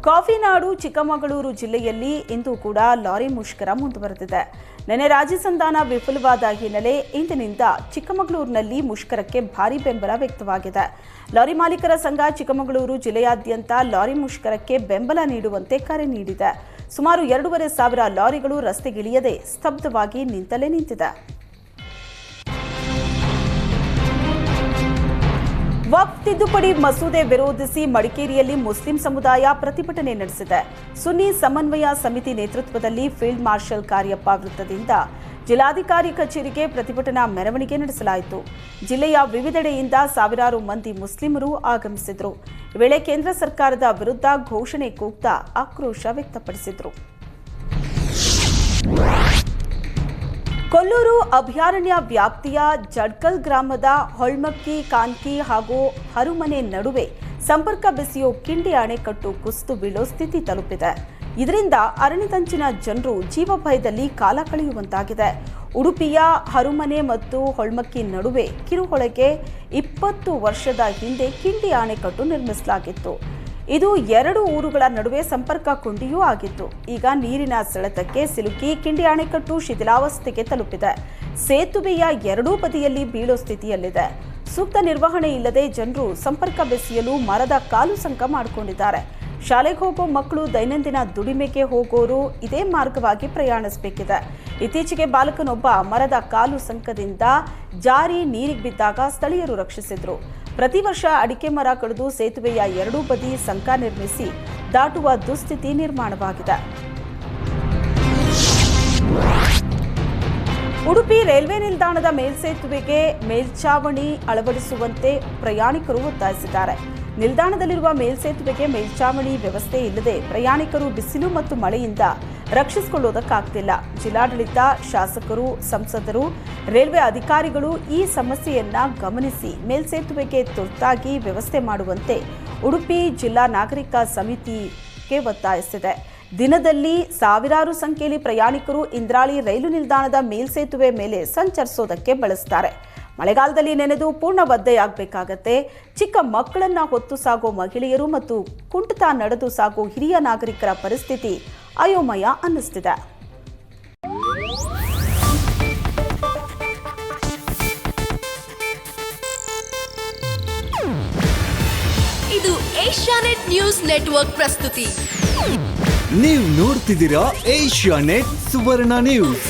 Coffee ನಾಡು ಚಿಕ್ಕಮಗಳೂರು ಜಿಲ್ಲೆಯಲ್ಲಿ ಇಂದು ಕೂಡ lorry ಮುಷ್ಕರ ಮುಂದುವರೆದಿದೆ. ನೆನೆ ರಾಜ್ಯ ಸಂಧಾನ ವಿಫಲವಾದ ಹಿನ್ನೆಲೆ ಇಂದಿನಿಂದ ಚಿಕ್ಕಮಗಳೂರಿನಲ್ಲಿ ಮುಷ್ಕರಕ್ಕೆ ಭಾರೀ ಬೆಂಬಲ ವ್ಯಕ್ತವಾಗಿದೆ. ಲಾರಿ ಮಾಲೀಕರ ಸಂಘ ಚಿಕ್ಕಮಗಳೂರು ಜಿಲ್ಲೆಯಾದ್ಯಂತ ಲಾರಿ ಮುಷ್ಕರಕ್ಕೆ ಬೆಂಬಲ ನೀಡುವಂತೆ ಕರೆ ನೀಡಿದೆ. ಸುಮಾರು 2,500 ಲಾರಿಗಳು ರಸ್ತೆಗಿಳಿಯದೆ ಸ್ತಬ್ಧವಾಗಿ ನಿಂತಲೇ ನಿಂತಿದೆ. ವಕ್ಫ್ ತಿದ್ದುಪಡಿ ಮಸೂದೆ ವಿರೋಧಿಸಿ ಮಡಿಕೇರಿಯಲ್ಲಿ ಮುಸ್ಲಿಂ ಸಮುದಾಯ ಪ್ರತಿಭಟನೆ ನಡೆಸಿದೆ. ಸುನ್ನಿ ಸಮನ್ವಯ ಸಮಿತಿ ನೇತೃತ್ವದಲ್ಲಿ ಫೀಲ್ಡ್ ಮಾರ್ಷಲ್ ಕಾರ್ಯಪ್ಪ ವೃತ್ತದಿಂದ ಜಿಲ್ಲಾಧಿಕಾರಿ ಕಚೇರಿಗೆ ಪ್ರತಿಭಟನಾ ಮೆರವಣಿಗೆ ನಡೆಸಲಾಯಿತು. ಜಿಲ್ಲೆಯ ವಿವಿಧೆಡೆಯಿಂದ ಸಾವಿರಾರು ಮಂದಿ ಮುಸ್ಲಿಮರು ಆಗಮಿಸಿದರು. ಈ ವೇಳೆ ಕೇಂದ್ರ ಸರ್ಕಾರದ ವಿರುದ್ಧ ಘೋಷಣೆ ಕೂಗ್ತಾ ಆಕ್ರೋಶ ವ್ಯಕ್ತಪಡಿಸಿದರು. ಕೊಲ್ಲೂರು ಅಭಯಾರಣ್ಯ ವ್ಯಾಪ್ತಿಯ ಜಡ್ಕಲ್ ಗ್ರಾಮದ ಹೊಳ್ಮಕ್ಕಿ ಕಾನ್ಕಿ ಹಾಗೂ ಹರುಮನೆ ನಡುವೆ ಸಂಪರ್ಕ ಬೆಸೆಯೋ ಕಿಂಡಿ ಅಣೆಕಟ್ಟು ಕುಸಿದು ಬೀಳೋ ಸ್ಥಿತಿ ತಲುಪಿದೆ. ಇದರಿಂದ ಅರಣ್ಯದಂಚಿನ ಜನರು ಜೀವಭಯದಲ್ಲಿ ಕಾಲ ಕಳೆಯುವಂತಾಗಿದೆ. ಉಡುಪಿಯ ಹರುಮನೆ ಮತ್ತು ಹೊಳ್ಮಕ್ಕಿ ನಡುವೆ ಕಿರುಹೊಳೆಗೆ 20 ವರ್ಷದ ಹಿಂದೆ ಕಿಂಡಿ ಅಣೆಕಟ್ಟು ನಿರ್ಮಿಸಲಾಗಿತ್ತು. ಇದು 2 ಊರುಗಳ ನಡುವೆ ಸಂಪರ್ಕ ಕೊಂಡಿಯೂ ಆಗಿತ್ತು. ಈಗ ನೀರಿನ ಸೆಳೆತಕ್ಕೆ ಸಿಲುಕಿ ಕಿಂಡಿ ಅಣೆಕಟ್ಟು ಶಿಥಿಲಾವಸ್ಥೆಗೆ ತಲುಪಿದೆ. ಸೇತುವೆಯ 2 ಬದಿಯಲ್ಲಿ ಬೀಳೋ ಸ್ಥಿತಿಯಲ್ಲಿದೆ. ಸೂಕ್ತ ನಿರ್ವಹಣೆ ಇಲ್ಲದೆ ಜನರು ಸಂಪರ್ಕ ಬೆಸೆಯಲು ಮರದ ಕಾಲು ಸಂಕ ಮಾಡಿಕೊಂಡಿದ್ದಾರೆ. ಶಾಲೆಗೆ ಹೋಗೋ ಮಕ್ಕಳು ದೈನಂದಿನ ದುಡಿಮೆಗೆ ಹೋಗೋರು ಇದೇ ಮಾರ್ಗವಾಗಿ ಪ್ರಯಾಣಿಸಬೇಕಿದೆ. ಇತ್ತೀಚೆಗೆ ಬಾಲಕನೊಬ್ಬ ಮರದ ಕಾಲು ಸಂಕದಿಂದ ಜಾರಿ ನೀರಿಗೆ ಬಿದ್ದಾಗ ಸ್ಥಳೀಯರು ರಕ್ಷಿಸಿದ್ರು. ಪ್ರತಿ ವರ್ಷ ಅಡಿಕೆ ಮರ ಕಡಿದು ಸೇತುವೆಯ 2 ಬದಿ ಸಂಕ ನಿರ್ಮಿಸಿ ದಾಟುವ ದುಸ್ಥಿತಿ ನಿರ್ಮಾಣವಾಗಿದೆ. ಉಡುಪಿ ರೈಲ್ವೆ ನಿಲ್ದಾಣದ ಮೇಲ್ಸೇತುವೆಗೆ ಮೇಲ್ಛಾವಣಿ ಅಳವಡಿಸುವಂತೆ ಪ್ರಯಾಣಿಕರು ಒತ್ತಾಯಿಸಿದ್ದಾರೆ. ನಿಲ್ದಾಣದಲ್ಲಿರುವ ಮೇಲ್ಸೇತುವೆಗೆ ಮೇಲ್ಛಾವಣಿ ವ್ಯವಸ್ಥೆ ಇಲ್ಲದೆ ಪ್ರಯಾಣಿಕರು ಬಿಸಿಲು ಮತ್ತು ಮಳೆಯಿಂದ ರಕ್ಷಿಸಿಕೊಳ್ಳುವುದಕ್ಕಾಗ್ತಿಲ್ಲ. ಜಿಲ್ಲಾಡಳಿತ, ಶಾಸಕರು, ಸಂಸದರು, ರೈಲ್ವೆ ಅಧಿಕಾರಿಗಳು ಈ ಸಮಸ್ಯೆಯನ್ನ ಗಮನಿಸಿ ಮೇಲ್ಸೇತುವೆಗೆ ತುರ್ತಾಗಿ ವ್ಯವಸ್ಥೆ ಮಾಡುವಂತೆ ಉಡುಪಿ ಜಿಲ್ಲಾ ನಾಗರಿಕ ಸಮಿತಿಗೆ ಒತ್ತಾಯಿಸಿದೆ. ದಿನದಲ್ಲಿ ಸಾವಿರಾರು ಸಂಖ್ಯೆಯಲ್ಲಿ ಪ್ರಯಾಣಿಕರು ಇಂದ್ರಾಳಿ ರೈಲು ನಿಲ್ದಾಣದ ಮೇಲ್ಸೇತುವೆ ಮೇಲೆ ಸಂಚರಿಸೋದಕ್ಕೆ ಬಳಸ್ತಾರೆ. ಮಳೆಗಾಲದಲ್ಲಿ ನೆನೆದು ಪೂರ್ಣ ಒದ್ದೆಯಾಗಬೇಕಾಗತ್ತೆ. ಚಿಕ್ಕ ಮಕ್ಕಳನ್ನ ಹೊತ್ತು ಸಾಗೋ ಮಹಿಳೆಯರು ಮತ್ತು ಕುಂಟುತ ನಡೆದು ಸಾಗೋ ಹಿರಿಯ ನಾಗರಿಕರ ಪರಿಸ್ಥಿತಿ ಅಯೋಮಯ ಅನ್ನಿಸ್ತಿದೆ. ಇದು ಏಷ್ಯಾನೆಟ್ ನ್ಯೂಸ್ ನೆಟ್ವರ್ಕ್ ಪ್ರಸ್ತುತಿ. ನೀವು ನೋಡ್ತಿದ್ದೀರಾ ಏಷ್ಯಾನೆಟ್ ಸುವರ್ಣ ನ್ಯೂಸ್.